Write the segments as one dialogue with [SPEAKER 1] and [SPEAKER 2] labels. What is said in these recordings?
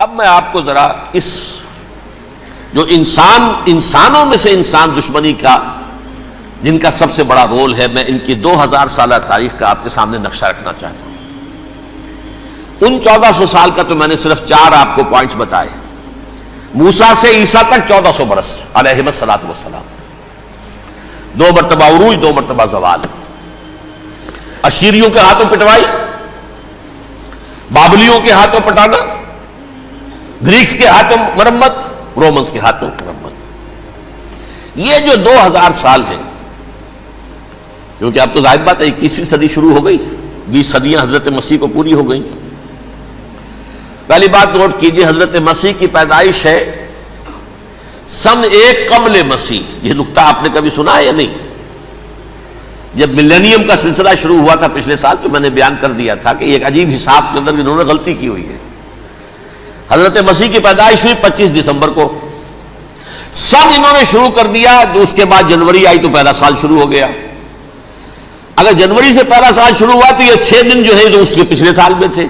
[SPEAKER 1] اب میں آپ کو ذرا اس جو انسانوں میں سے انسان دشمنی کا جن کا سب سے بڑا رول ہے، میں ان کی 2000 سالہ تاریخ کا آپ کے سامنے نقشہ رکھنا چاہتا ہوں۔ ان 1400 سال کا تو میں نے صرف 4 آپ کو پوائنٹس بتائے۔ موسیٰ سے عیسیٰ تک 1400 برس علیہ الصلوۃ والسلام، 2 مرتبہ عروج، 2 مرتبہ زوال، اشیریوں کے ہاتھوں پٹوائی، بابلیوں کے ہاتھوں پٹانا، گریکس کے ہاتھوں مرمت، رومنز کے ہاتھوں مرمت۔ یہ جو 2000 سال ہیں، کیونکہ اب تو ظاہر بات ہے 21ویں صدی شروع ہو گئی، 20 صدیاں حضرت مسیح کو پوری ہو گئیں۔ پہلی بات نوٹ کیجئے، حضرت مسیح کی پیدائش ہے سن 1 قبل مسیح۔ یہ نقطہ آپ نے کبھی سنا ہے یا نہیں؟ جب ملینیم کا سلسلہ شروع ہوا تھا پچھلے سال، تو میں نے بیان کر دیا تھا کہ ایک عجیب حساب کے اندر انہوں نے غلطی کی ہوئی ہے۔ حضرت مسیح کی پیدائش ہوئی 25 دسمبر کو، سن انہوں نے شروع کر دیا، تو اس کے بعد جنوری آئی تو پہلا سال شروع ہو گیا۔ اگر جنوری سے پہلا سال شروع ہوا تو یہ 6 دن جو ہے جو اس کے پچھلے سال میں تھے،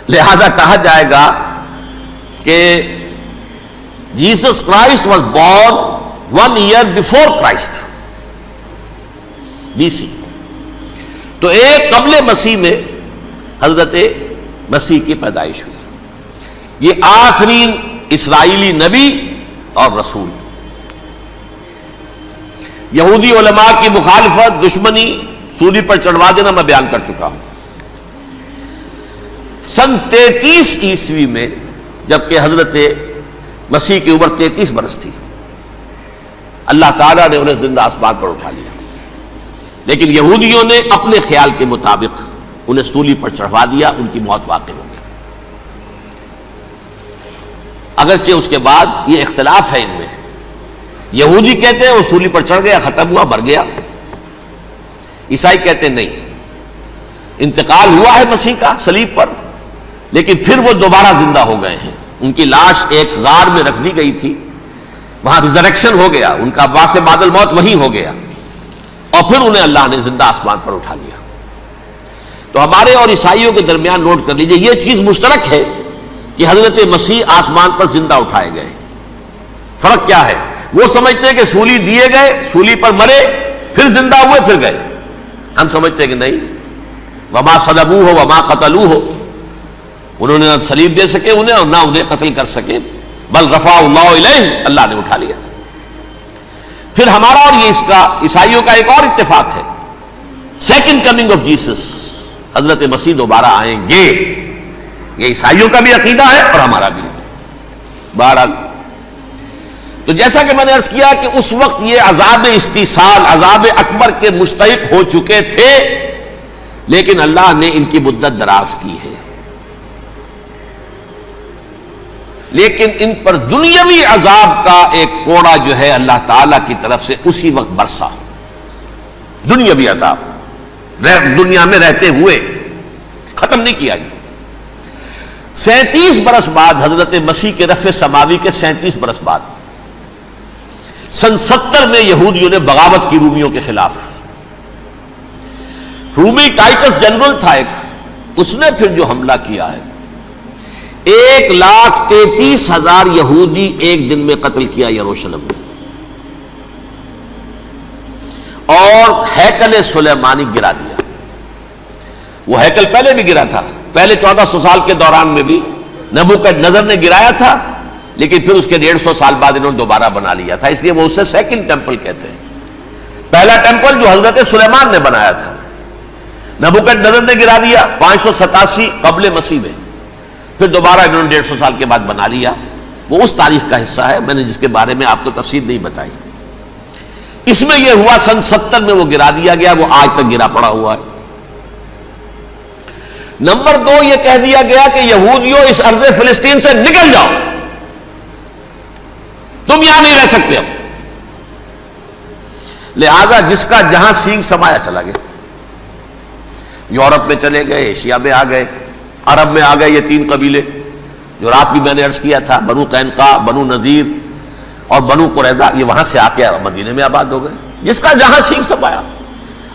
[SPEAKER 1] لہذا کہا جائے گا کہ Jesus Christ was born 1 year before Christ, BC۔ تو 1 قبل مسیح میں حضرت مسیح کی پیدائش ہوئی۔ یہ آخری اسرائیلی نبی اور رسول۔ یہودی علماء کی مخالفت، دشمنی، سولی پر چڑھوا دینا میں بیان کر چکا ہوں۔ سن 33 عیسوی میں، جبکہ حضرت مسیح کی عمر 33 برس تھی، اللہ تعالیٰ نے انہیں زندہ آسمان پر اٹھا لیا، لیکن یہودیوں نے اپنے خیال کے مطابق انہیں سولی پر چڑھوا دیا، ان کی موت واقع ہو گئی۔ اگرچہ اس کے بعد یہ اختلاف ہے ان میں، یہودی کہتے ہیں وہ سولی پر چڑھ گیا، ختم ہوا، مر گیا۔ عیسائی کہتے ہیں نہیں، انتقال ہوا ہے مسیح کا صلیب پر، لیکن پھر وہ دوبارہ زندہ ہو گئے ہیں۔ ان کی لاش ایک غار میں رکھ دی گئی تھی، وہاں ریزریکشن ہو گیا، ان کا باعث بعد الموت وہیں ہو گیا، اور پھر انہیں اللہ نے زندہ آسمان پر اٹھا لیا۔ تو ہمارے اور عیسائیوں کے درمیان نوٹ کر لیجئے، یہ چیز مشترک ہے کہ حضرت مسیح آسمان پر زندہ اٹھائے گئے۔ فرق کیا ہے؟ وہ سمجھتے ہیں کہ سولی دیے گئے، سولی پر مرے، پھر زندہ ہوئے، پھر گئے۔ ہم سمجھتے ہیں کہ نہیں، وما صلبوہ وما قتلوہ، انہوں نے نہ صلیب دے سکے انہیں اور نہ انہیں قتل کر سکے، بل رفعہ اللہ الیہ، اللہ نے اٹھا لیا۔ پھر ہمارا اور یہ اس کا عیسائیوں کا ایک اور اتفاق ہے، سیکنڈ کمنگ آف جیسس، حضرت مسیح دوبارہ آئیں گے۔ یہ عیسائیوں کا بھی عقیدہ ہے اور ہمارا بھی۔ بہرحال تو جیسا کہ میں نے عرض کیا کہ اس وقت یہ عذاب استیصال، عذاب اکبر کے مستحق ہو چکے تھے، لیکن اللہ نے ان کی مدت دراز کی ہے، لیکن ان پر دنیاوی عذاب کا ایک کوڑا جو ہے اللہ تعالی کی طرف سے اسی وقت برسا۔ دنیاوی عذاب دنیا میں رہتے ہوئے ختم نہیں کیا گیا۔ 37 برس بعد، حضرت مسیح کے رفع سماوی کے 37 برس بعد، سن 70 میں یہودیوں نے بغاوت کی رومیوں کے خلاف۔ رومی ٹائٹس جنرل تھا ایک، اس نے پھر جو حملہ کیا ہے، 1,33,000 یہودی ایک دن میں قتل کیا یروشلم میں، اور ہیکل سلیمانی گرا دیا۔ وہ ہیکل پہلے بھی گرا تھا، پہلے 1400 سال کے دوران میں بھی نبوکدنضر نے گرایا تھا، لیکن پھر اس کے 150 سال بعد انہوں نے دوبارہ بنا لیا تھا، اس لیے وہ اسے سیکنڈ ٹیمپل کہتے ہیں۔ پہلا ٹیمپل جو حضرت سلیمان نے بنایا تھا، نبوکدنضر نے گرا دیا 587 قبل مسیح میں، پھر دوبارہ انہوں نے 150 سال کے بعد بنا لیا۔ وہ اس تاریخ کا حصہ ہے، میں نے جس کے بارے میں آپ کو تفصیل نہیں بتائی۔ اس میں یہ ہوا سن 70 میں وہ گرا دیا گیا، وہ آج تک گرا پڑا ہوا ہے۔ نمبر 2، یہ کہہ دیا گیا کہ یہودیوں اس ارض فلسطین سے نکل جاؤ، تم یہاں نہیں رہ سکتے اب۔ لہذا جس کا جہاں سینگ سمایا چلا گیا، یورپ میں چلے گئے، ایشیا میں آ گئے، عرب میں آ گئے یہ 3 قبیلے جو رات بھی میں نے عرض کیا تھا، بنو قینقاع، بنو نذیر اور بنو قریظہ، یہ وہاں سے آ کے مدینے میں آباد ہو گئے۔ جس کا جہاں سینگ سمایا،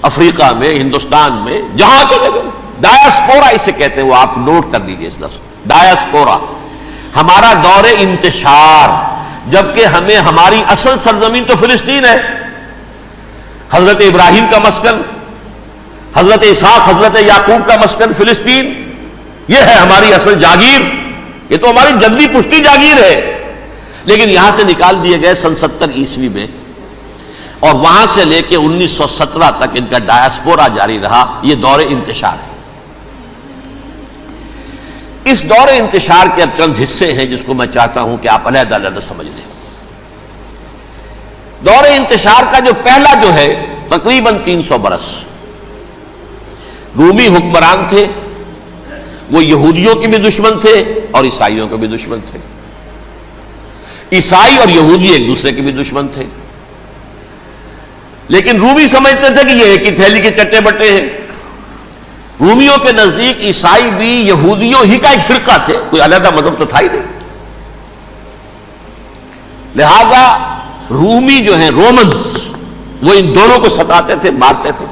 [SPEAKER 1] افریقہ میں، ہندوستان میں، جہاں چلے گئے۔ ڈایاسپورا اسے کہتے ہیں، وہ آپ نوٹ کر لیجیے اس لفظ کو، ڈایاسپورا، ہمارا دور انتشار، جبکہ ہمیں ہماری اصل سرزمین تو فلسطین ہے، حضرت ابراہیم کا مسکن، حضرت اسحاق حضرت یعقوب کا مسکن فلسطین، یہ ہے ہماری اصل جاگیر، یہ تو ہماری جدی پشتی جاگیر ہے، لیکن یہاں سے نکال دیے گئے سن 70 عیسوی میں، اور وہاں سے لے کے 1917 تک ان کا ڈایاسپورا جاری رہا۔ یہ دور انتشار ہے۔ اس دور انتشار کے چند حصے ہیں جس کو میں چاہتا ہوں کہ آپ علیحدہ علیحدہ سمجھ لیں۔ دور انتشار کا جو پہلا جو ہے تقریباً 300 برس رومی حکمران تھے، وہ یہودیوں کے بھی دشمن تھے اور عیسائیوں کے بھی دشمن تھے۔ عیسائی اور یہودی ایک دوسرے کے بھی دشمن تھے، لیکن رومی سمجھتے تھے کہ یہ ایک ہی تھیلی کے چٹے بٹے ہیں۔ رومیوں کے نزدیک عیسائی بھی یہودیوں ہی کا ایک فرقہ تھے، کوئی علیحدہ مذہب تو تھا ہی نہیں۔ لہذا رومی جو ہیں رومنز، وہ ان دونوں کو ستاتے تھے، مارتے تھے،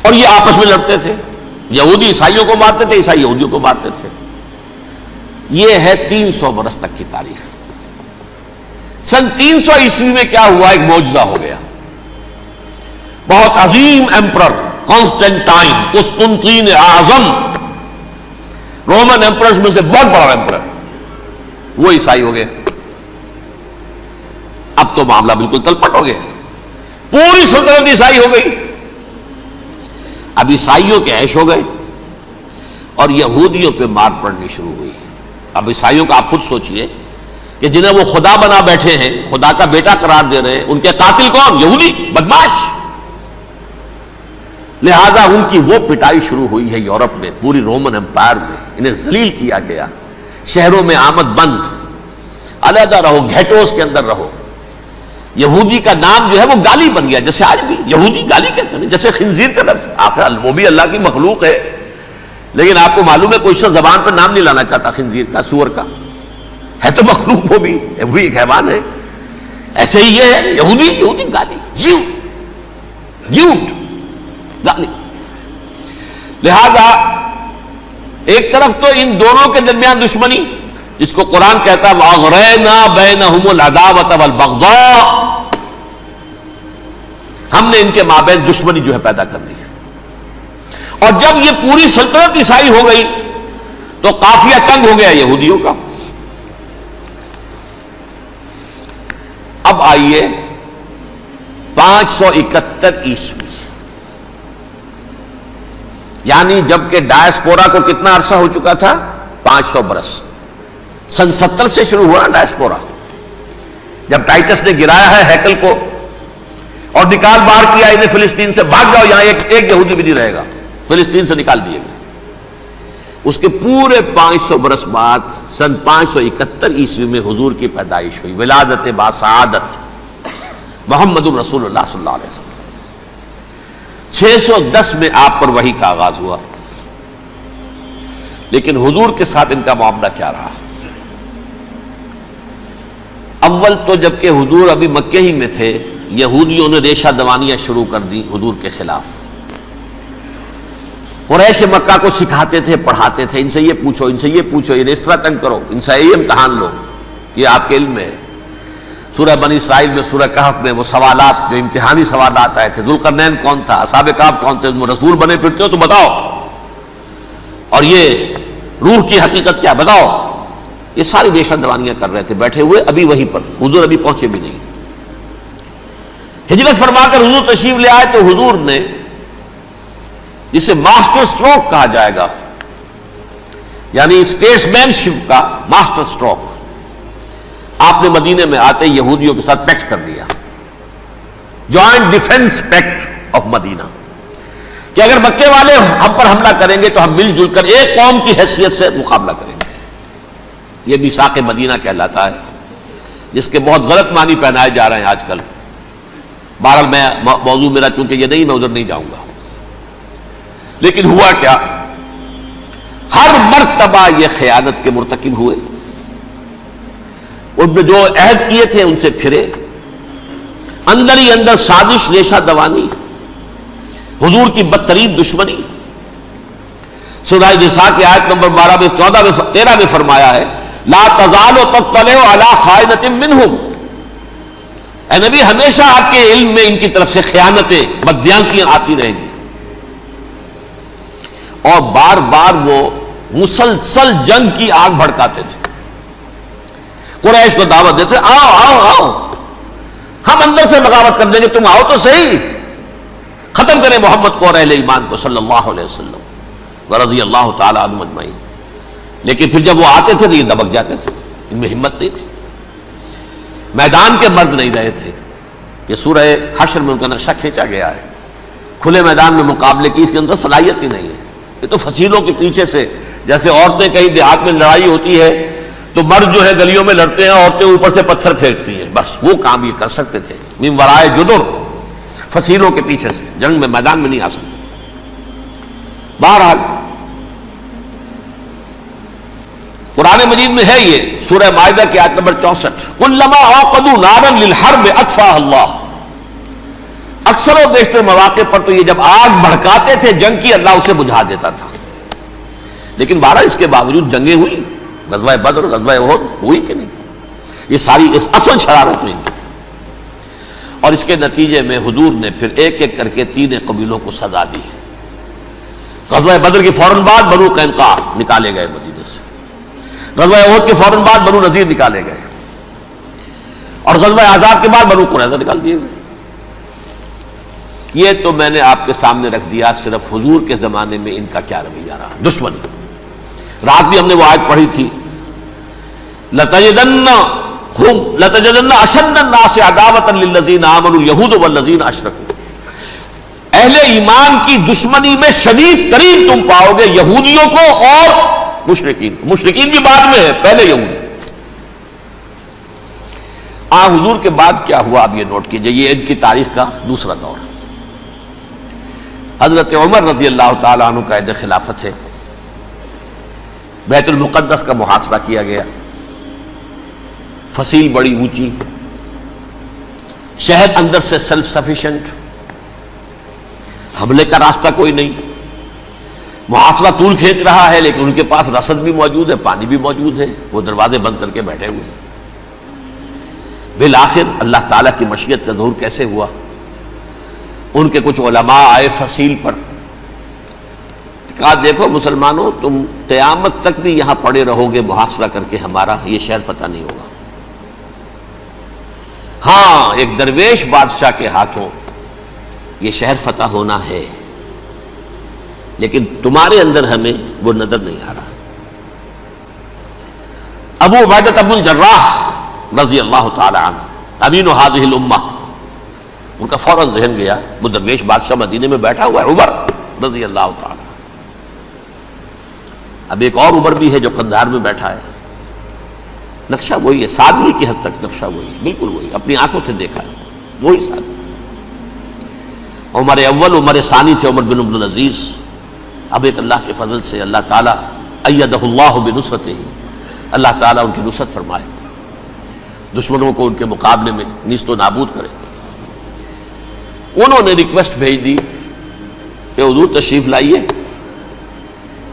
[SPEAKER 1] اور یہ آپس میں لڑتے تھے۔ یہودی عیسائیوں کو مارتے تھے، عیسائی یہودیوں کو مارتے تھے۔ یہ ہے 300 برس تک کی تاریخ۔ سن 300 عیسوی میں کیا ہوا؟ ایک معجزہ ہو گیا۔ بہت عظیم ایمپرر کانسٹینٹائن، قسطنطین اعظم، رومن ایمپررز میں سے بہت بڑا ایمپرر، وہ عیسائی ہو گئے۔ اب تو معاملہ بالکل تلپٹ ہو گیا، پوری سلطنت عیسائی ہو گئی۔ اب عیسائیوں کے عیش ہو گئے اور یہودیوں پہ مار پڑنی شروع ہوئی۔ اب عیسائیوں کا آپ خود سوچئے کہ جنہیں وہ خدا بنا بیٹھے ہیں، خدا کا بیٹا قرار دے رہے ہیں، ان کے قاتل کون؟ یہودی بدماش۔ لہذا ان کی وہ پٹائی شروع ہوئی ہے یورپ میں، پوری رومن امپائر میں انہیں ذلیل کیا گیا۔ شہروں میں آمد بند، علیحدہ رہو، گھیٹوز کے اندر رہو۔ یہودی کا نام جو ہے وہ گالی بن گیا، جیسے آج بھی یہودی گالی کہتے ہیں، جیسے خنزیر کا لفظ، آخر وہ بھی اللہ کی مخلوق ہے، لیکن آپ کو معلوم ہے کوئی شخص زبان پر نام نہیں لانا چاہتا خنزیر کا، سور کا، ہے تو مخلوق وہ بھی ایک حیوان ہے۔ ایسے ہی یہ ہے یہودی، یہودی گالی، جیوٹ گالی۔ لہذا ایک طرف تو ان دونوں کے درمیان دشمنی، جس کو قرآن کہتا ہے وَأَغْرَيْنَا بَيْنَهُمُ الْعَدَاوَةَ وَالْبَغْضَاءَ، ہم نے ان کے مابین دشمنی جو ہے پیدا کر دی۔ اور جب یہ پوری سلطنت عیسائی ہو گئی تو قافیہ تنگ ہو گیا یہودیوں کا۔ اب آئیے 571 عیسوی، یعنی جبکہ ڈایاسپورا کو کتنا عرصہ ہو چکا تھا؟ 500 برس۔ سن 70 سے شروع ہوا ڈایاسپورا، جب ٹائٹس نے گرایا ہے ہیکل کو اور نکال باہر کیا انہیں فلسطین سے، بھاگ جاؤ یہاں ایک یہودی بھی نہیں رہے گا، فلسطین سے نکال دیے گئے۔ اس کے پورے 500 برس بعد سن 571 عیسوی میں حضور کی پیدائش ہوئی، ولادت باسعادت محمد الرسول اللہ صلی اللہ علیہ وسلم۔ 610 میں آپ پر وحی کا آغاز ہوا، لیکن حضور کے ساتھ ان کا معاملہ کیا رہا؟ اول تو جبکہ حضور ابھی مکے ہی میں تھے، یہودیوں نے ریشہ دوانیاں شروع کر دی حضور کے خلاف۔ قریش مکہ کو سکھاتے تھے، پڑھاتے تھے، ان سے یہ پوچھو، ان سے یہ پوچھو، انہیں اس طرح تنگ کرو، ان سے یہ امتحان لو، یہ آپ کے علم میں ہے۔ سورہ بنی اسرائیل میں، سورہ کہف میں وہ سوالات، جو امتحانی سوالات آئے تھے، ذوالقرنین کون تھا، اصحاب کہف کون تھے، تم رسول بنے پھرتے ہو تو بتاؤ، اور یہ روح کی حقیقت کیا بتاؤ۔ یہ ساری ریشہ دوانیاں کر رہے تھے بیٹھے ہوئے، ابھی وہیں پر حضور ابھی پہنچے بھی نہیں۔ ہجرت فرما کر حضور تشریف لے آئے تو حضور نے، جسے ماسٹر سٹروک کہا جائے گا، یعنی اسٹیٹس مین شپ کا ماسٹر سٹروک، آپ نے مدینے میں آتے یہودیوں کے ساتھ پیکٹ کر دیا، جوائنٹ ڈیفنس پیکٹ آف مدینہ، کہ اگر مکے والے ہم پر حملہ کریں گے تو ہم مل جل کر ایک قوم کی حیثیت سے مقابلہ کریں گے۔ یہ میثاق مدینہ کہلاتا ہے، جس کے بہت غلط معنی پہنائے جا رہے ہیں آج کل۔ بہرحال میں موضوع میرا چونکہ یہ نہیں، میں ادھر نہیں جاؤں گا، لیکن ہوا کیا؟ ہر مرتبہ یہ خیانت کے مرتکب ہوئے، ان میں جو عہد کیے تھے ان سے پھرے، اندر ہی اندر سازش، ریشہ دوانی، حضور کی بدترین دشمنی۔ سورہ نساء کی آیت نمبر 12 میں 14 میں 13 میں فرمایا ہے لا تزال تطلع علی خائنۃ منہم، اے نبی ہمیشہ آپ کے علم میں ان کی طرف سے خیانتیں، بددیانتیاں آتی رہیں گی. اور بار بار وہ مسلسل جنگ کی آگ بھڑکاتے تھے. قریش کو دعوت دیتے، آؤ آؤ آؤ، ہم اندر سے بغاوت کر دیں گے، تم آؤ تو صحیح، ختم کریں محمد کو اور اہل ایمان کو صلی اللہ علیہ وسلم ورضی اللہ تعالی عنہم اجمعین. لیکن پھر جب وہ آتے تھے تو یہ دبک جاتے تھے، ان میں ہمت نہیں تھی، میدان کے مرد نہیں رہے تھے. یہ سورہ حشر میں ان کا نقشہ کھینچا گیا ہے. کھلے میدان میں مقابلے کی اس کے اندر صلاحیت ہی نہیں ہے. یہ تو فصیلوں کے پیچھے سے، جیسے عورتیں کہیں دیہات میں لڑائی ہوتی ہے تو مرد جو ہے گلیوں میں لڑتے ہیں، عورتیں اوپر سے پتھر پھینکتی ہیں، بس وہ کام یہ کر سکتے تھے. من ورائے جدر، فصیلوں کے پیچھے سے، جنگ میں میدان میں نہیں آ سکتے. بہرحال قرآن مجید میں ہے یہ سورہ مائدہ کی آیت نمبر 64، کلما اوقدوا نارا للحرب اطفاها اللہ. اکثر و بیشتر مواقع پر تو یہ جب آگ بھڑکاتے تھے جنگ کی، اللہ اسے بجھا دیتا تھا. لیکن بہرحال اس کے باوجود جنگیں ہوئی، غزوہ بدر، غزوہ احد ہوئی کہ نہیں؟ یہ ساری اصل شرارت ہوئی. اور اس کے نتیجے میں حضور نے پھر ایک ایک کر کے 3 قبیلوں کو سزا دی. غزوہ بدر کے فوراً بعد بنو قینقاع نکالے گئے مدینے سے، غزوہ احد کے فوراً بعد بنو نذیر نکالے گئے، اور غزوہ احزاب کے بعد بنو قریظہ نکال دیے گئے. یہ تو میں نے آپ کے سامنے رکھ دیا صرف حضور کے زمانے میں ان کا کیا رویہ رہا. دشمنی، رات بھی ہم نے وہ آیت پڑھی تھی، لَتَجِدَنَّ أَشَدَّ النَّاسِ عَدَاوَةً لِلَّذِينَ آمَنُوا الْيَهُودُ وَالَّذِينَ أَشْرَكُوا. اہل ایمان کی دشمنی میں شدید ترین تم پاؤ گے یہودیوں کو اور مشرکین. مشرکین بھی بعد میں ہے، پہلے یہودی. حضور کے بعد کیا ہوا اب یہ نوٹ کیجئے، یہ ان کی تاریخ کا دوسرا دور. حضرت عمر رضی اللہ تعالی عنہ کا عہد خلافت ہے. بیت المقدس کا محاصرہ کیا گیا، فصیل بڑی اونچی، شہر اندر سے سیلف سفیشینٹ، حملے کا راستہ کوئی نہیں، محاصرہ طول کھینچ رہا ہے، لیکن ان کے پاس رسد بھی موجود ہے، پانی بھی موجود ہے، وہ دروازے بند کر کے بیٹھے ہوئے ہیں. بالآخر اللہ تعالیٰ کی مشیت کا ظہور کیسے ہوا؟ ان کے کچھ علماء آئے فصیل پر، کہا دیکھو مسلمانوں، تم قیامت تک بھی یہاں پڑے رہو گے محاصرہ کر کے، ہمارا یہ شہر فتح نہیں ہوگا. ہاں ایک درویش بادشاہ کے ہاتھوں یہ شہر فتح ہونا ہے، لیکن تمہارے اندر ہمیں وہ نظر نہیں آ رہا. ابو عبیدہ بن الجراح رضی اللہ تعالی عنہ، امین هذه الامہ، ان کا فوراً ذہن گیا وہ درویش بادشاہ مدینے میں بیٹھا ہوا ہے، عمر رضی اللہ تعالی. اب ایک اور عمر بھی ہے جو قندھار میں بیٹھا ہے. نقشہ وہی ہے، سادگی کی حد تک نقشہ وہی، بالکل وہی، اپنی آنکھوں سے دیکھا ہے، وہی سادگی. عمر اول، عمر ثانی تھے عمر بن عبد العزیز. اب ایک اللہ کے فضل سے اللہ تعالیٰ ایدہ اللہ بنصرتہ، اللہ تعالیٰ ان کی نصرت فرمائے، دشمنوں کو ان کے مقابلے میں نیست و نابود کرے. انہوں نے ریکویسٹ بھیج دی کہ حضور تشریف لائیے،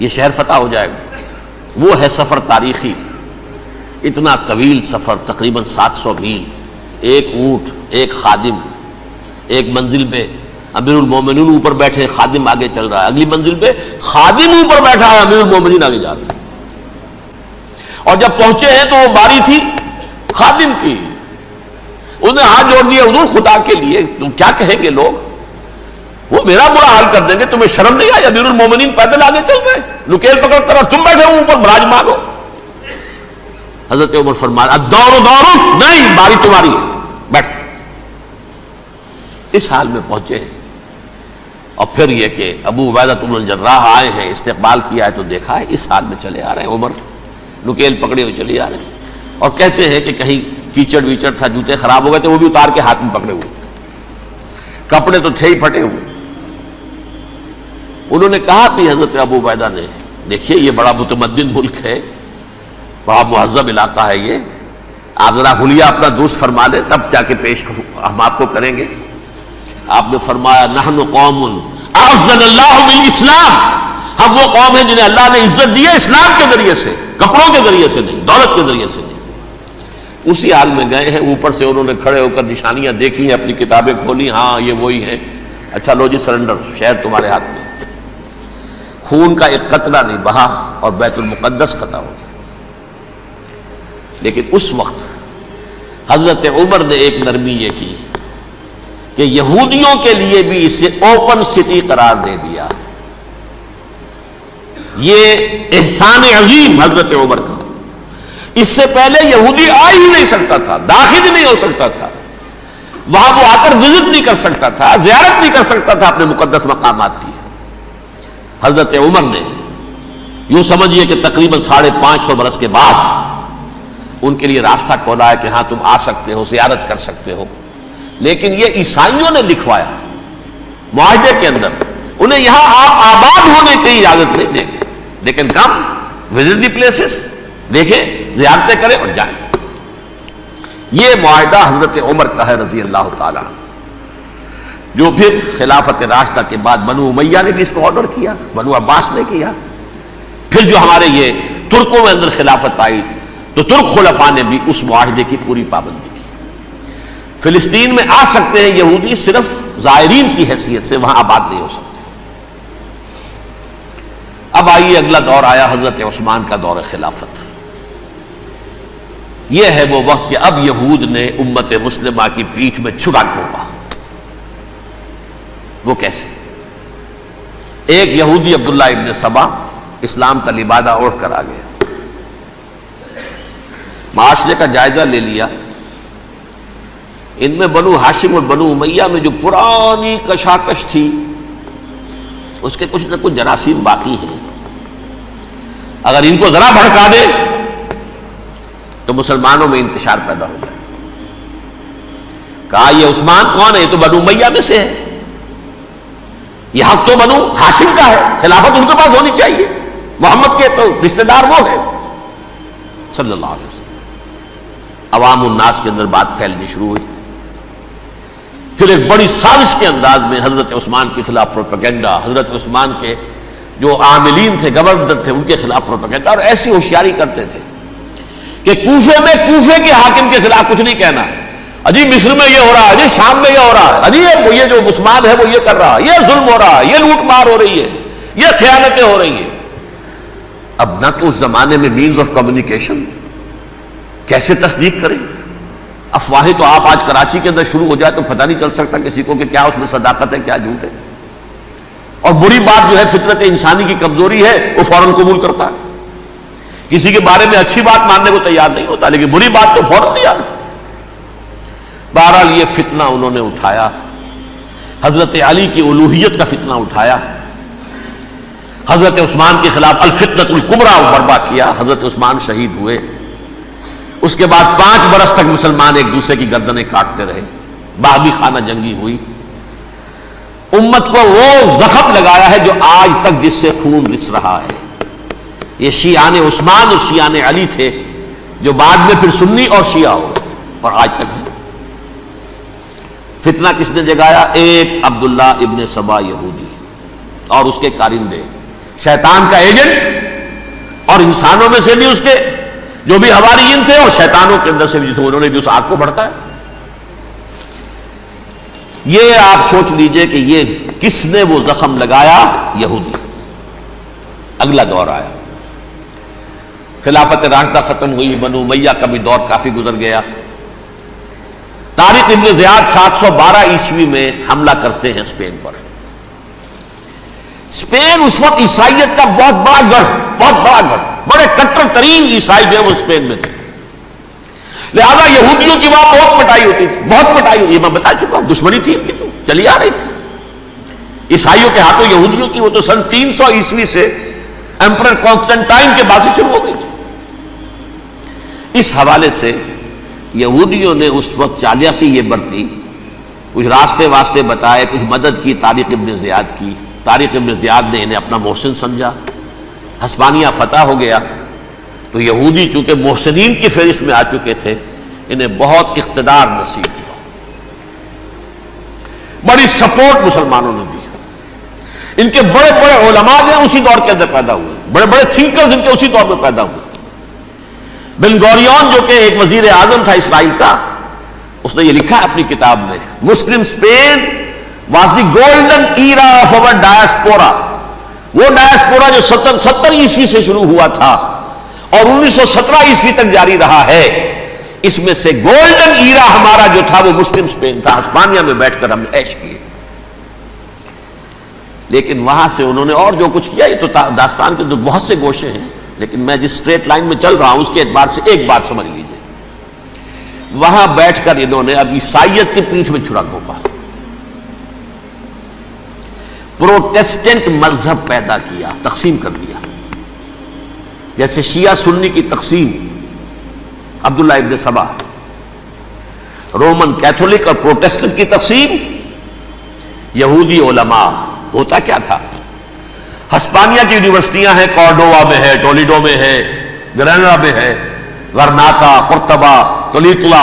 [SPEAKER 1] یہ شہر فتح ہو جائے گا. وہ ہے سفر تاریخی، اتنا طویل سفر، تقریباً 700 میل، ایک اونٹ، ایک خادم، ایک منزل پہ امیر المومنین اوپر بیٹھے، خادم آگے چل رہا ہے، اگلی منزل پہ خادم اوپر بیٹھا ہے، امیر المومنین آگے جا رہے ہیں. اور جب پہنچے ہیں تو وہ باری تھی خادم کی. انہوں نے ہاتھ جوڑ دیے، حضور خدا کے لیے تم کیا کہیں گے لوگ، وہ میرا برا حال کر دیں گے، تمہیں شرم نہیں آئی؟ امیر المومنین پیدل آگے چل رہے ہیں نکیل پکڑ کر، اور تم بیٹھے ہو اوپر براجمان ہو. حضرت عمر فرمایا الدور دورک، نہیں باری تمہاری ہے، بیٹھ. اس حال میں پہنچے ہیں. اور پھر یہ کہ ابو عبیدہ بن الجراح آئے ہیں، استقبال کیا ہے تو دیکھا ہے اس حال میں چلے آ رہے ہیں. عمر نکیل پکڑے ہوئے چلے آ رہے ہیں، اور کہتے ہیں کہ کہیں کیچڑ ویچڑ تھا، جوتے خراب ہو گئے تھے، وہ بھی اتار کے ہاتھ میں پکڑے ہوئے، کپڑے تو تھے ہی پھٹے ہوئے. انہوں نے کہا کہ حضرت ابو عبیدہ نے، دیکھیے یہ بڑا متمدن ملک ہے، بڑا مہذب علاقہ ہے یہ، آپ ذرا حلیہ اپنا درست فرما لیں تب جا کے پیش ہم آپ کو کریں گے. آپ نے فرمایا نحن قوم اعزنا اللہ بالاسلام، ہم وہ قوم ہیں جنہیں اللہ نے عزت دی ہے اسلام کے ذریعے سے. کپڑوں کے ذریعے سے نہیں، دولت کے ذریعے سے نہیں. اسی حال میں گئے ہیں. اوپر سے انہوں نے کھڑے ہو کر نشانیاں دیکھی ہیں، اپنی کتابیں کھولی، ہاں یہ وہی ہیں. اچھا لو جی سرنڈر، شہر تمہارے ہاتھ میں. خون کا ایک قطرہ نہیں بہا اور بیت المقدس فتح ہو گیا. لیکن اس وقت حضرت عمر نے ایک نرمی یہ کی کہ یہودیوں کے لیے بھی اسے اوپن سٹی قرار دے دیا. یہ احسان عظیم حضرت عمر کا. اس سے پہلے یہودی آ ہی نہیں سکتا تھا، داخل ہی نہیں ہو سکتا تھا، وہاں وہ آ کر وزٹ نہیں کر سکتا تھا، زیارت نہیں کر سکتا تھا اپنے مقدس مقامات کی. حضرت عمر نے یوں سمجھیے کہ تقریباً 550 برس کے بعد ان کے لیے راستہ کھولا ہے کہ ہاں تم آ سکتے ہو، زیارت کر سکتے ہو. لیکن یہ عیسائیوں نے لکھوایا معاہدے کے اندر، انہیں یہاں آپ آباد ہونے کی اجازت نہیں دیں گے، لیکن کم وزٹ دی پلیسز، دیکھیں زیارتیں کریں اور جائیں. یہ معاہدہ حضرت عمر کا ہے رضی اللہ تعالیٰ، جو پھر خلافت راشدہ کے بعد بنو امیہ نے بھی اس کو آرڈر کیا، بنو عباس نے کیا. پھر جو ہمارے یہ ترکوں میں اندر خلافت آئی تو ترک خلفاء نے بھی اس معاہدے کی پوری پابندی کی. فلسطین میں آ سکتے ہیں یہودی، صرف زائرین کی حیثیت سے، وہاں آباد نہیں ہو سکتے. اب آئیے اگلا دور آیا حضرت عثمان کا دور خلافت. یہ ہے وہ وقت کہ اب یہود نے امت مسلمہ کی پیٹھ میں چھرا گھونپا. وہ کیسے؟ ایک یہودی عبداللہ ابن سبا اسلام کا لبادہ اوڑھ کر آ گیا، معاشرے کا جائزہ لے لیا. ان میں بنو ہاشم اور بنو امیہ میں جو پرانی کشاکش تھی اس کے کچھ نہ کچھ جراثیم باقی ہیں. اگر ان کو ذرا بھڑکا دے تو مسلمانوں میں انتشار پیدا ہو جائے. کہا یہ عثمان کون ہے؟ یہ تو بنو امیہ میں سے ہے، یہ حق تو بنو ہاشم کا ہے، خلافت ان کے پاس ہونی چاہیے، محمد کے تو رشتہ دار وہ ہے صلی اللہ علیہ وسلم. عوام الناس کے اندر بات پھیلنی شروع ہوئی. پھر ایک بڑی سازش کے انداز میں حضرت عثمان کے خلاف پروپیگنڈا، حضرت عثمان کے جو عاملین تھے، گورنر تھے، ان کے خلاف پروپیگنڈا، اور ایسی ہوشیاری کرتے تھے کہ کوفے میں کوفے کے حاکم کے خلاف کچھ نہیں کہنا. اجی مصر میں یہ ہو رہا ہے، اجی شام میں یہ ہو رہا ہے، اجی یہ جو عثمان ہے وہ یہ کر رہا ہے، یہ ظلم ہو رہا ہے، یہ لوٹ مار ہو رہی ہے، یہ خیانتیں ہو رہی ہیں. اب نہ تو اس زمانے میں مینز آف کمیونیکیشن، کیسے تصدیق کریں؟ افواہیں تو آپ آج کراچی کے اندر شروع ہو جائے تو پتہ نہیں چل سکتا کسی کو کہ کیا اس میں صداقت ہے، کیا جھوٹ ہے. اور بری بات جو ہے فطرت انسانی کی کمزوری ہے، وہ فوراً قبول کرتا ہے. کسی کے بارے میں اچھی بات ماننے کو تیار نہیں ہوتا، لیکن بری بات تو فوراً تیار. بہرحال یہ فتنہ انہوں نے اٹھایا، حضرت علی کی الوہیت کا فتنہ اٹھایا، حضرت عثمان کے خلاف الفتنۃ الکبریٰ برپا کیا. حضرت عثمان شہید ہوئے. اس کے بعد 5 برس تک مسلمان ایک دوسرے کی گردنیں کاٹتے رہے، باہمی خانہ جنگی ہوئی. امت کو وہ زخم لگایا ہے جو آج تک جس سے خون رس رہا ہے. یہ شیعان عثمان اور شیعان علی تھے جو بعد میں پھر سنی اور شیعہ ہو، اور آج تک ہے. فتنہ کس نے جگایا؟ ایک عبداللہ ابن سبا یہودی اور اس کے کارندے، شیطان کا ایجنٹ، اور انسانوں میں سے بھی اس کے جو بھی حواریین تھے اور شیطانوں کے اندر سے بھی تھے، انہوں نے بھی اس آگ کو بھڑکایا. یہ آپ سوچ لیجئے کہ یہ کس نے وہ زخم لگایا؟ یہودی. اگلا دور آیا، خلافت راشدہ ختم ہوئی، بنو امیہ کا بھی دور کافی گزر گیا. طارق ابن زیاد 712 عیسوی میں حملہ کرتے ہیں اسپین پر. اسپین اس وقت عیسائیت کا بہت بڑا گڑھ، بڑے کٹر ترین عیسائی جو ہے وہ اسپین میں تھے. لہذا یہودیوں کی وہاں بہت پٹائی ہوتی تھی، بہت پٹائی ہوتی. میں بتا چکا ہوں، دشمنی تھی ان کی تو چلی آ رہی تھی عیسائیوں کے ہاتھوں یہودیوں کی. وہ تو سن 300 عیسوی سے ایمپرر کانسٹنٹائن کے بعد سے شروع ہو گئی تھی. اس حوالے سے یہودیوں نے اس وقت چالاکی یہ برتی، کچھ راستے واسطے بتائے، کچھ مدد کی طارق ابن زیاد کی. طارق ابن زیاد نے انہیں اپنا محسن سمجھا. ہسپانیہ فتح ہو گیا تو یہودی چونکہ محسنین کی فہرست میں آ چکے تھے، انہیں بہت اقتدار نصیب ہوا. بڑی سپورٹ مسلمانوں نے دی. ان کے بڑے بڑے علماء جو اسی دور کے اندر پیدا ہوئے، بڑے بڑے تھنکرز ان کے اسی دور میں پیدا ہوئے. بن گوریون جو کہ ایک وزیر اعظم تھا اسرائیل کا، اس نے یہ لکھا ہے اپنی کتاب میں، Muslim Spain was the golden era of our diaspora, وہ ڈائسپورا جو 70 عیسوی سے شروع ہوا تھا اور 1917 عیسوی تک جاری رہا ہے، اس میں سے گولڈن ایرا ہمارا جو تھا وہ مسلم اسپین تھا، ہسپانیہ میں بیٹھ کر ہم نے عیش کیے۔ لیکن وہاں سے انہوں نے اور جو کچھ کیا، یہ تو داستان کے تو بہت سے گوشے ہیں، لیکن میں جس اسٹریٹ لائن میں چل رہا ہوں اس کے اعتبار سے ایک بات سمجھ لیجئے، وہاں بیٹھ کر انہوں نے اب عیسائیت کی پیٹھ میں چھرا گھونپا، پروٹیسٹنٹ مذہب پیدا کیا، تقسیم کر دیا، جیسے شیعہ سنی کی تقسیم، عبداللہ ابن سبا، رومن کیتھولک اور پروٹیسٹنٹ کی تقسیم، یہودی علماء۔ ہوتا کیا تھا، ہسپانیہ کی یونیورسٹیاں ہیں، کارڈووا میں ہے، ٹولیڈو میں ہے، گریناڈا میں ہے، غرناطہ، قرطبہ، تولیتلا،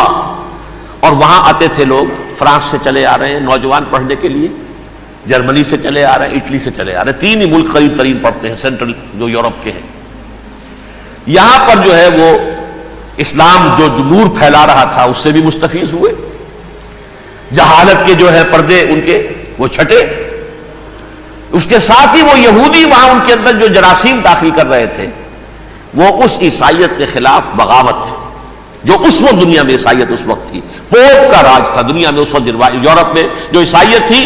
[SPEAKER 1] اور وہاں آتے تھے لوگ، فرانس سے چلے آ رہے ہیں نوجوان پڑھنے کے لیے، جرمنی سے چلے آ رہے ہیں، اٹلی سے چلے آ رہے ہیں، تین ہی ملک قریب ترین پڑھتے ہیں سینٹرل جو یورپ کے ہیں۔ یہاں پر جو ہے وہ اسلام جو نور پھیلا رہا تھا اس سے بھی مستفیض ہوئے، جہالت کے جو ہے پردے ان کے وہ چھٹے، اس کے ساتھ ہی وہ یہودی وہاں ان کے اندر جو جراثیم داخل کر رہے تھے وہ اس عیسائیت کے خلاف بغاوت تھی، جو اس وقت دنیا میں عیسائیت اس وقت تھی، پوپ کا راج تھا دنیا میں اس وقت، یورپ میں جو عیسائیت تھی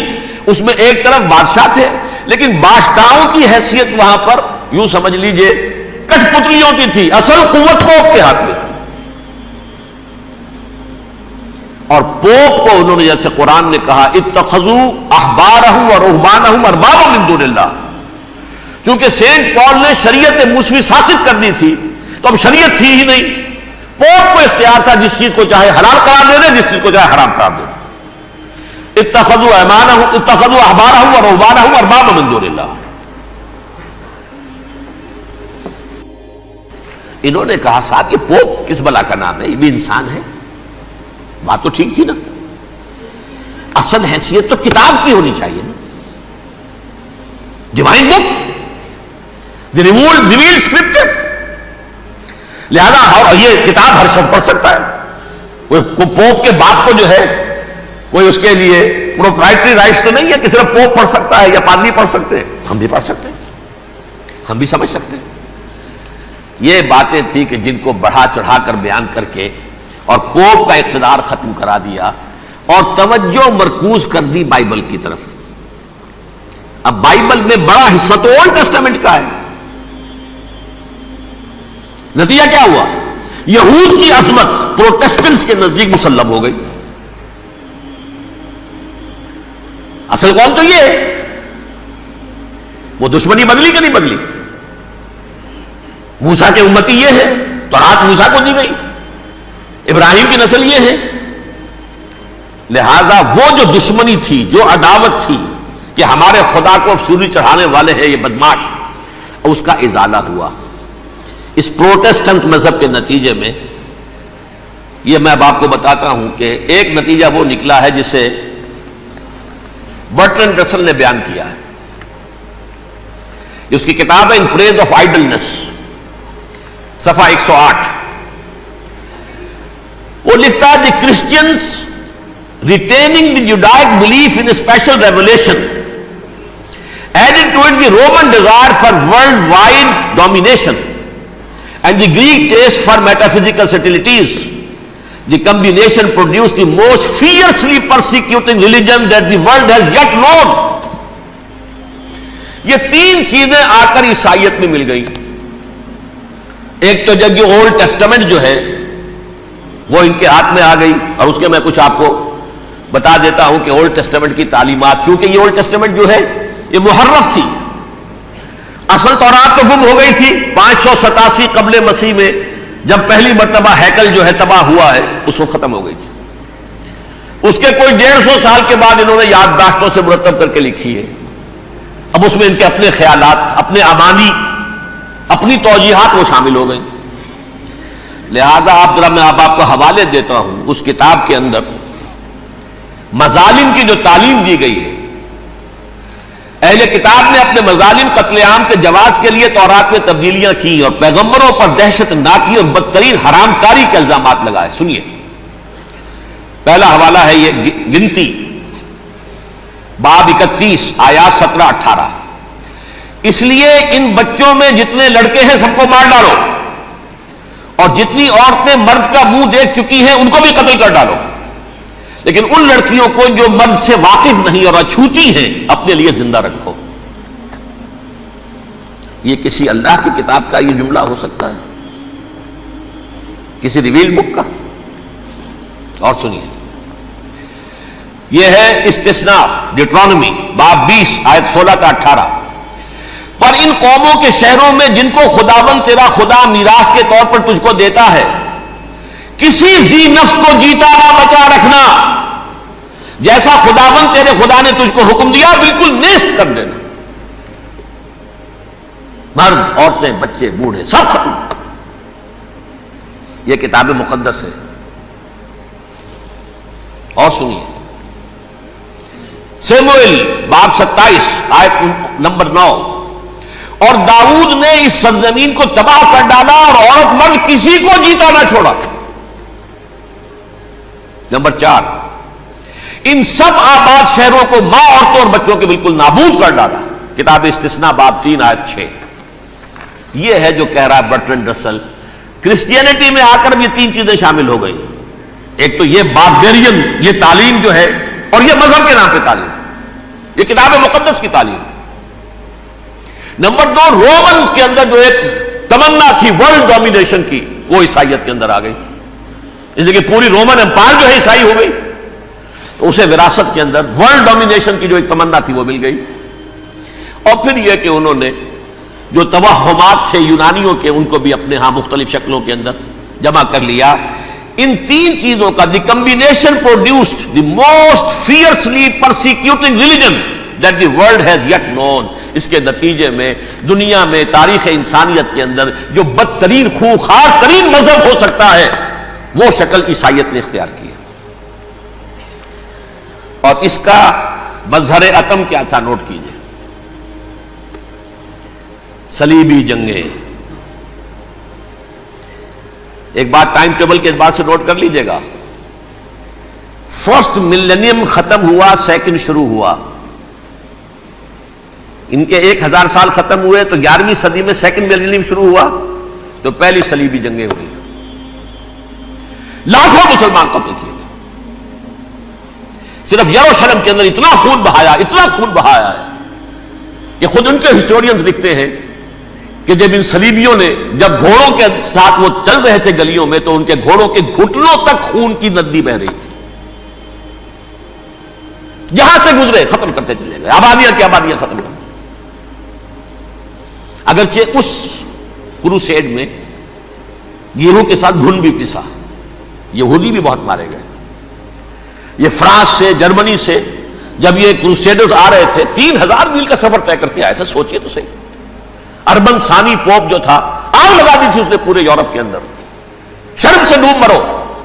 [SPEAKER 1] اس میں ایک طرف بادشاہ تھے، لیکن بادشاہوں کی حیثیت وہاں پر یوں سمجھ لیجئے کٹھ پتلیوں کی تھی، اصل قوت پوپ کے ہاتھ میں تھی۔ اور پوپ کو انہوں نے جیسے قرآن نے کہا اتخذوا احبارهم ورهبانهم اربابا من دون اللہ، چونکہ سینٹ پال نے شریعت موسوی ساقط کر دی تھی تو اب شریعت تھی ہی نہیں، پوپ کو اختیار تھا جس چیز کو چاہے حلال قرار دے دے، جس چیز کو چاہے حرام قرار دے دے۔ اتخذوا احبارهم ورهبانهم اربابا من دون اللہ۔ انہوں نے کہا صاحب یہ پوپ کس بلا کا نام ہے، یہ بھی انسان ہے، بات تو ٹھیک تھی نا، اصل حیثیت تو کتاب کی ہونی چاہیے نا، ڈیوائن بک، دی ریویلڈ اسکرپچر، لہذا اور یہ کتاب ہر شخص پڑھ سکتا ہے، کوئی پوپ کے باپ کو جو ہے کوئی اس کے لیے پروپرائٹری رائٹس تو نہیں ہے کہ صرف پوپ پڑھ سکتا ہے یا پادری پڑھ سکتے ہیں، ہم بھی پڑھ سکتے ہیں، ہم بھی سمجھ سکتے ہیں۔ یہ باتیں تھی کہ جن کو بڑھا چڑھا کر بیان کر کے اور پوپ کا اقتدار ختم کرا دیا اور توجہ مرکوز کر دی بائبل کی طرف۔ اب بائبل میں بڑا حصہ تو اولڈ ٹیسٹامنٹ کا ہے، نتیجہ کیا ہوا، یہود کی عظمت پروٹیسٹنٹس کے نزدیک مسلم ہو گئی۔ اصل قوم تو یہ ہے، وہ دشمنی بدلی کہ نہیں بدلی، موسیٰ کے امتی یہ ہے، تورات موسیٰ کو دی گئی، ابراہیم کی نسل یہ ہے، لہذا وہ جو دشمنی تھی، جو عداوت تھی کہ ہمارے خدا کو سولی چڑھانے والے ہیں یہ بدماش، اس کا ازالہ ہوا اس پروٹیسٹنٹ مذہب کے نتیجے میں۔ یہ میں اب آپ کو بتاتا ہوں کہ ایک نتیجہ وہ نکلا ہے جسے برٹرنڈ رسل نے بیان کیا ہے، اس کی کتاب ہے ان پریز آف آئیڈلنس، صفحہ 108۔ وہ لکھتا ہے the Christians retaining the Judaic belief in special revelation added to it the Roman desire for world wide domination and the Greek taste for metaphysical subtleties, the combination produce the most fiercely persecuting religion that the world has yet known. یہ تین چیزیں آ کر عیسائیت میں مل گئی۔ ایک تو جب یہ اولڈ ٹیسٹامنٹ جو ہے وہ ان کے ہاتھ میں آ گئی، اور اس کے میں کچھ آپ کو بتا دیتا ہوں کہ اولڈ ٹیسٹامنٹ کی تعلیمات، کیونکہ یہ اولڈ ٹیسٹامنٹ جو ہے یہ محرف تھی، اصل تورات تو گم ہو گئی تھی 587 قبل مسیح میں، جب پہلی مرتبہ ہیکل جو ہے تباہ ہوا ہے اس وقت ختم ہو گئی تھی۔ اس کے کوئی 150 سال کے بعد انہوں نے یادداشتوں سے مرتب کر کے لکھی ہے، اب اس میں ان کے اپنے خیالات، اپنے امانی، اپنی توجیحات وہ شامل ہو گئیں۔ لہذا میں آپ کو حوالے دیتا ہوں، اس کتاب کے اندر مظالم کی جو تعلیم دی گئی ہے، اہل کتاب نے اپنے مظالم قتل عام کے جواز کے لیے تورات میں تبدیلیاں کی اور پیغمبروں پر دہشت ناکی اور بدترین حرام کاری کے الزامات لگائے. سنیے، پہلا حوالہ ہے یہ گنتی باب 31 آیات 17-18. اس لیے ان بچوں میں جتنے لڑکے ہیں سب کو مار ڈالو، اور جتنی عورتیں مرد کا منہ دیکھ چکی ہیں ان کو بھی قتل کر ڈالو، لیکن ان لڑکیوں کو جو مرد سے واقف نہیں اور اچھوتی ہیں اپنے لیے زندہ رکھو. یہ کسی اللہ کی کتاب کا یہ جملہ ہو سکتا ہے؟ کسی ریویل بک کا؟ اور سنیے، یہ ہے استثناء ڈیٹرانومی باب 20 آیت 16-18. پر ان قوموں کے شہروں میں جن کو خداوند تیرا خدا میراث کے طور پر تجھ کو دیتا ہے، کسی ذی نفس کو جیتا نہ بچا رکھنا، جیسا خداوند تیرے خدا نے تجھ کو حکم دیا بالکل نیست کر دینا. مرد، عورتیں، بچے، بوڑھے سب ختم. یہ کتاب مقدس ہے. اور سنیے، سیموئیل باب 27 آیت نمبر 9. اور داؤد نے اس سرزمین کو تباہ کر ڈالا اور عورت مرد کسی کو جیتا نہ چھوڑا. نمبر 4، ان سب آباد شہروں کو ماں، عورتوں اور بچوں کے بالکل نابود کر ڈالا. کتاب استثناء باب 3 آیت 6. یہ ہے جو کہہ رہا ہے برٹرنڈ رسل، کرسچینٹی میں آ کر یہ تین چیزیں شامل ہو گئی. ایک تو یہ باربیرین یہ تعلیم جو ہے، اور یہ مذہب کے نام پہ تعلیم، یہ کتاب مقدس کی تعلیم. نمبر 2، رومنز کے اندر جو ایک تمنا تھی ورلڈ ڈومینیشن کی، وہ عیسائیت کے اندر آ گئی. اس لیے کہ پوری رومن امپائر جو ہے عیسائی ہو گئی، تو اسے وراثت کے اندر ورلڈ ڈومینیشن کی جو ایک تمنا تھی وہ مل گئی. اور پھر یہ کہ انہوں نے جو توہمات تھے یونانیوں کے ان کو بھی اپنے ہاں مختلف شکلوں کے اندر جمع کر لیا. ان تین چیزوں کا the combination produced the most fiercely persecuting religion that the world has yet known. اس کے نتیجے میں دنیا میں تاریخ انسانیت کے اندر جو بدترین خوخار ترین مذہب ہو سکتا ہے وہ شکل عیسائیت نے اختیار کی. اور اس کا مظہر عتم کیا تھا نوٹ کیجئے، صلیبی جنگیں. ایک بات ٹائم ٹیبل کے اعتبار سے نوٹ کر لیجئے گا. فرسٹ ملینیم ختم ہوا، سیکنڈ شروع ہوا. ان کے 1000 سال ختم ہوئے تو 11ویں صدی میں سیکنڈ ملینیم شروع ہوا تو پہلی صلیبی جنگیں ہوئی. لاکھوں مسلمان قتل کیے گئے. صرف یروشلم کے اندر اتنا خون بہایا ہے کہ خود ان کے ہسٹورینز لکھتے ہیں کہ جب ان صلیبیوں نے جب گھوڑوں کے ساتھ وہ چل رہے تھے گلیوں میں تو ان کے گھوڑوں کے گھٹنوں تک خون کی ندی بہ رہی تھی. جہاں سے گزرے ختم کرتے چلے گئے، آبادیاں کی آبادیاں ختم کر. اگرچہ اس کروسیڈ میں گیہوں کے ساتھ گھن بھی پسا، یہودی بھی بہت مارے گئے. یہ فرانس سے، جرمنی سے جب یہ کروسیڈرز آ رہے تھے 3000 میل کا سفر طے کر کے آئے تھے. سوچئے تو صحیح. اربن ثانی پوپ جو تھا آگ لگا دی تھی اس نے پورے یورپ کے اندر. شرم سے ڈوب مرو،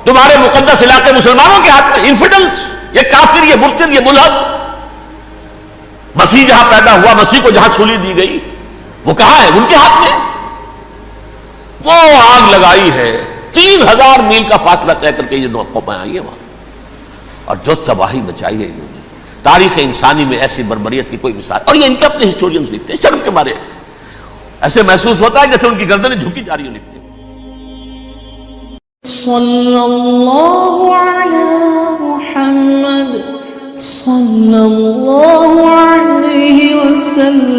[SPEAKER 1] تمہارے مقدس علاقے مسلمانوں کے ہاتھ میں. انفیڈلز، یہ کافر، یہ مرتد، یہ ملحد. مسیح جہاں پیدا ہوا، مسیح کو جہاں سولی دی گئی وہ کہاں ہے؟ ان کے ہاتھ میں. وہ آگ لگائی ہے، 3000 میل کا فاصلہ طے کر کے یہ قومیں آئی ہیں وہاں، اور جو تباہی مچائی ہے انہوں نے. تاریخ انسانی میں ایسی بربریت کی کوئی مثال. اور یہ ان کے اپنے ہسٹورینز لکھتے ہیں. شرم کے مارے ایسے محسوس ہوتا ہے جیسے ان کی گردنیں جھکی جا رہی ہیں. لکھتے ہیں صلی اللہ علی محمد صلی اللہ علیہ وسلم.